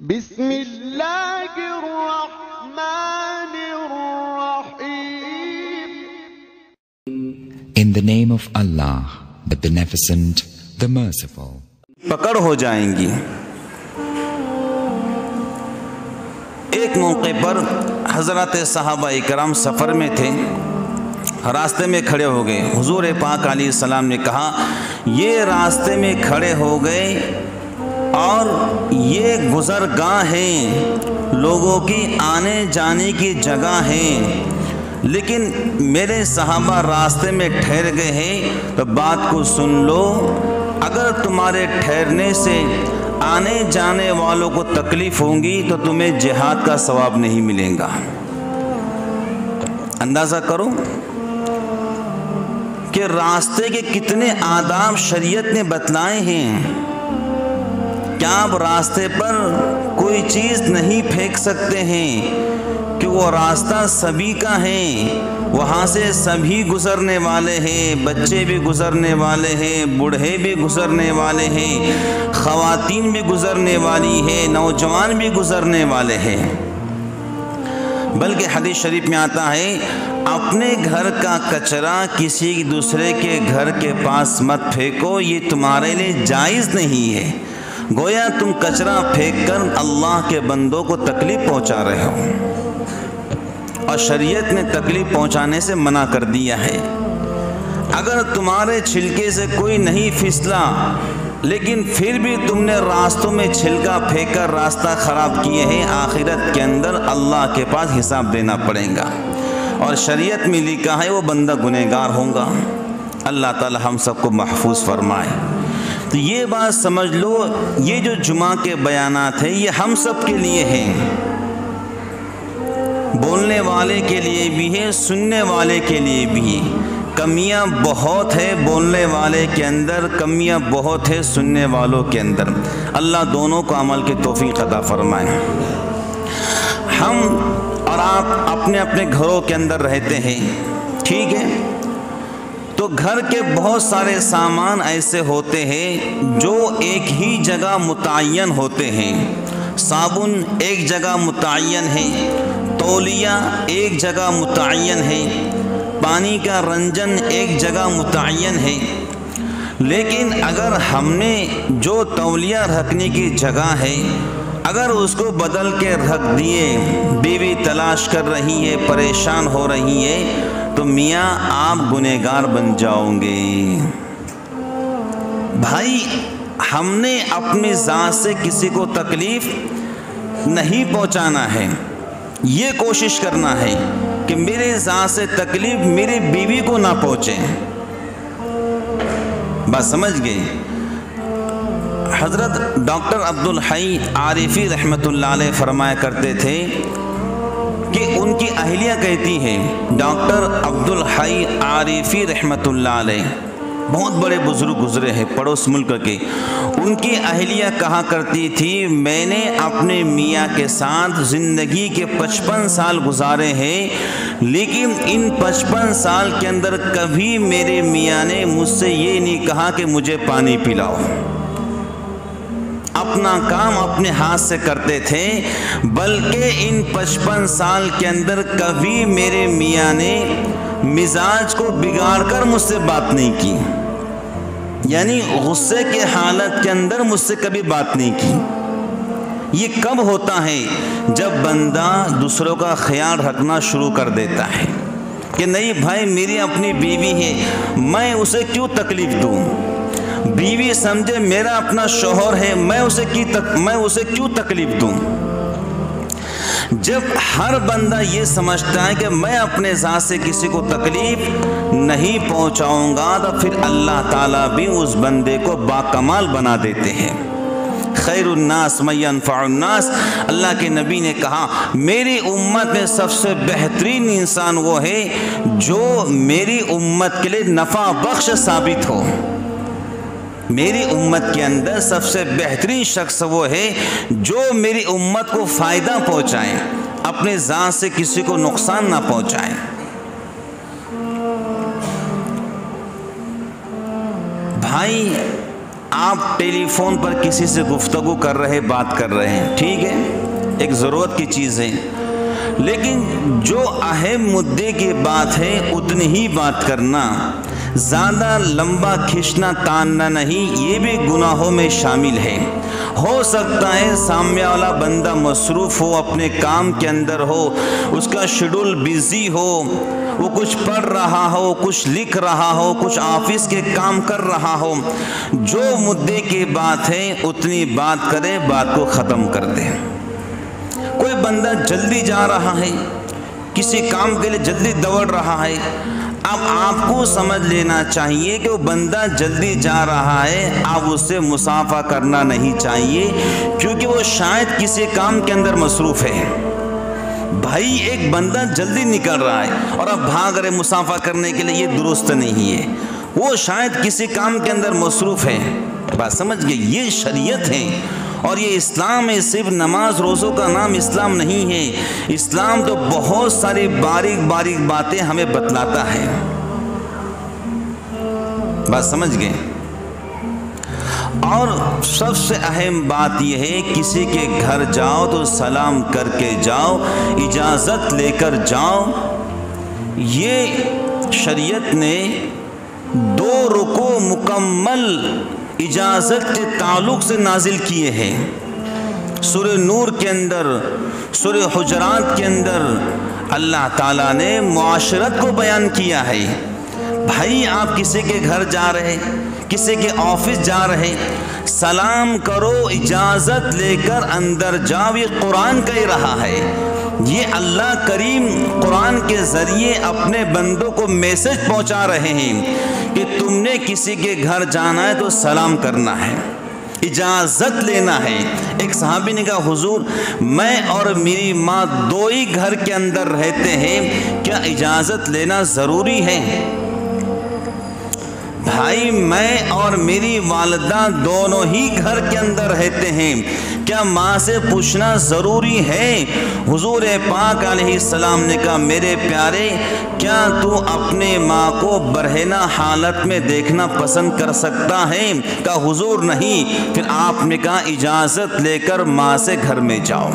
بسم اللہ الرحمن الرحیم. In the name of Allah, the Beneficent, the Merciful. پکڑ ہو جائیں گی. ایک موقع پر حضرات صحابہ اکرام سفر میں تھے، راستے میں کھڑے ہو گئے. حضور پاک علیہ السلام نے کہا یہ راستے میں کھڑے ہو گئے اور یہ گزرگاہ ہیں، لوگوں کی آنے جانے کی جگہ ہیں، لیکن میرے صحابہ راستے میں ٹھہر گئے ہیں. تو بات کو سن لو، اگر تمہارے ٹھہرنے سے آنے جانے والوں کو تکلیف ہوں گی تو تمہیں جہاد کا ثواب نہیں ملے گا. اندازہ کرو کہ راستے کے کتنے آداب شریعت نے بتلائے ہیں. کیا آپ راستے پر کوئی چیز نہیں پھینک سکتے ہیں کہ وہ راستہ سبھی کا ہے، وہاں سے سبھی گزرنے والے ہیں، بچے بھی گزرنے والے ہیں، بوڑھے بھی گزرنے والے ہیں، خواتین بھی گزرنے والی ہیں، نوجوان بھی گزرنے والے ہیں. بلکہ حدیث شریف میں آتا ہے اپنے گھر کا کچرا کسی دوسرے کے گھر کے پاس مت پھینکو، یہ تمہارے لیے جائز نہیں ہے. گویا تم کچرا پھینک کر اللہ کے بندوں کو تکلیف پہنچا رہے ہو، اور شریعت نے تکلیف پہنچانے سے منع کر دیا ہے. اگر تمہارے چھلکے سے کوئی نہیں پھسلا لیکن پھر بھی تم نے راستوں میں چھلکا پھینک کر راستہ خراب کیے ہیں، آخرت کے اندر اللہ کے پاس حساب دینا پڑے گا، اور شریعت میں لکھا ہے وہ بندہ گنہگار ہوگا. اللہ تعالی ہم سب کو محفوظ فرمائے. تو یہ بات سمجھ لو، یہ جو جمعہ کے بیانات ہیں یہ ہم سب کے لیے ہیں، بولنے والے کے لیے بھی ہے، سننے والے کے لیے بھی ہے. کمیاں بہت ہے بولنے والے کے اندر، کمیاں بہت ہے سننے والوں کے اندر. اللہ دونوں کو عمل کی توفیق عطا فرمائے. ہم اور آپ اپنے اپنے گھروں کے اندر رہتے ہیں، ٹھیک ہے، تو گھر کے بہت سارے سامان ایسے ہوتے ہیں جو ایک ہی جگہ متعین ہوتے ہیں. صابن ایک جگہ متعین ہے، تولیہ ایک جگہ متعین ہے، پانی کا رنجن ایک جگہ متعین ہے. لیکن اگر ہم نے جو تولیہ رکھنے کی جگہ ہے اگر اس کو بدل کے رکھ دیے، بیوی تلاش کر رہی ہے، پریشان ہو رہی ہے، تو میاں آپ گنہگار بن جاؤ گے. بھائی ہم نے اپنی ذات سے کسی کو تکلیف نہیں پہنچانا ہے، یہ کوشش کرنا ہے کہ میرے ذات سے تکلیف میری بیوی کو نہ پہنچے. بس سمجھ گئے. حضرت ڈاکٹر عبدالحی عارفی رحمۃ اللہ علیہ فرمایا کرتے تھے کہ ان کی اہلیہ کہتی ہے، ڈاکٹر عبدالحی عارفی رحمۃ اللہ علیہ بہت بڑے بزرگ گزرے ہیں پڑوس ملک کے. ان کی اہلیہ کہا کرتی تھی میں نے اپنے میاں کے ساتھ زندگی کے 55 سال گزارے ہیں، لیکن ان 55 سال کے اندر کبھی میرے میاں نے مجھ سے یہ نہیں کہا کہ مجھے پانی پلاؤ. اپنا کام اپنے ہاتھ سے کرتے تھے، بلکہ ان 55 سال کے اندر کبھی میرے میاں نے مزاج کو بگاڑ کر مجھ سے بات نہیں کی، یعنی غصے کے حالت کے اندر مجھ سے کبھی بات نہیں کی. یہ کب ہوتا ہے؟ جب بندہ دوسروں کا خیال رکھنا شروع کر دیتا ہے کہ نہیں بھائی میری اپنی بیوی ہے، میں اسے کیوں تکلیف دوں، بیوی سمجھے میرا اپنا شوہر ہے، میں اسے کیوں تکلیف دوں. جب ہر بندہ یہ سمجھتا ہے کہ میں اپنے ذات سے کسی کو تکلیف نہیں پہنچاؤں گا تو پھر اللہ تعالیٰ بھی اس بندے کو باکمال بنا دیتے ہیں. خیر الناس من ينفع الناس، اللہ کے نبی نے کہا میری امت میں سب سے بہترین انسان وہ ہے جو میری امت کے لیے نفع بخش ثابت ہو. میری امت کے اندر سب سے بہترین شخص وہ ہے جو میری امت کو فائدہ پہنچائے، اپنے ذات سے کسی کو نقصان نہ پہنچائے. بھائی آپ ٹیلی فون پر کسی سے گفتگو کر رہے، بات کر رہے ہیں، ٹھیک ہے، ایک ضرورت کی چیز ہے، لیکن جو اہم مدعے کی بات ہے اتنی ہی بات کرنا، زیادہ لمبا کھینچنا تاننا نہیں، یہ بھی گناہوں میں شامل ہے۔ ہو سکتا ہے سامنے والا بندہ مصروف ہو، اپنے کام کے اندر ہو، اس کا شیڈول بزی ہو، وہ کچھ پڑھ رہا ہو، کچھ لکھ رہا ہو، کچھ آفس کے کام کر رہا ہو، جو مدعے کی بات ہے اتنی بات کرے، بات کو ختم کر دے۔ کوئی بندہ جلدی جا رہا ہے، کسی کام کے لیے جلدی دوڑ رہا ہے، اب آپ کو سمجھ لینا چاہیے کہ وہ بندہ جلدی جا رہا ہے، آپ اس سے مصافحہ کرنا نہیں چاہیے، کیونکہ وہ شاید کسی کام کے اندر مصروف ہے۔ بھائی ایک بندہ جلدی نکل رہا ہے اور اب بھاگ رہے مصافحہ کرنے کے لیے، یہ درست نہیں ہے، وہ شاید کسی کام کے اندر مصروف ہے۔ بات سمجھ گئے؟ یہ شریعت ہے اور یہ اسلام ہے، صرف نماز روزوں کا نام اسلام نہیں ہے۔ اسلام تو بہت ساری باریک باریک باتیں ہمیں بتلاتا ہے۔ بات سمجھ گئے؟ اور سب سے اہم بات یہ ہے، کسی کے گھر جاؤ تو سلام کر کے جاؤ، اجازت لے کر جاؤ۔ یہ شریعت نے 2 رکوع مکمل اجازت کے تعلق سے نازل کیے ہیں۔ سورہ نور کے اندر، سورہ حجرات کے اندر اللہ تعالیٰ نے معاشرت کو بیان کیا ہے۔ بھائی آپ کسی کے گھر جا رہے، کسی کے آفس جا رہے، سلام کرو، اجازت لے کر اندر جاؤ، یہ قرآن کہہ رہا ہے۔ یہ اللہ کریم قرآن کے ذریعے اپنے بندوں کو میسج پہنچا رہے ہیں کہ تم نے کسی کے گھر جانا ہے تو سلام کرنا ہے، اجازت لینا ہے۔ ایک صحابی نے کہا حضور میں اور میری ماں 2 ہی گھر کے اندر رہتے ہیں، کیا اجازت لینا ضروری ہے؟ بھائی میں اور میری والدہ دونوں ہی گھر کے اندر رہتے ہیں، کیا ماں سے پوچھنا ضروری ہے؟ حضور پاک علیہ السلام نے کہا میرے پیارے، کیا تو اپنے ماں کو برہنہ حالت میں دیکھنا پسند کر سکتا ہے؟ کہا حضور نہیں۔ پھر آپ نے کہا اجازت لے کر ماں سے گھر میں جاؤ۔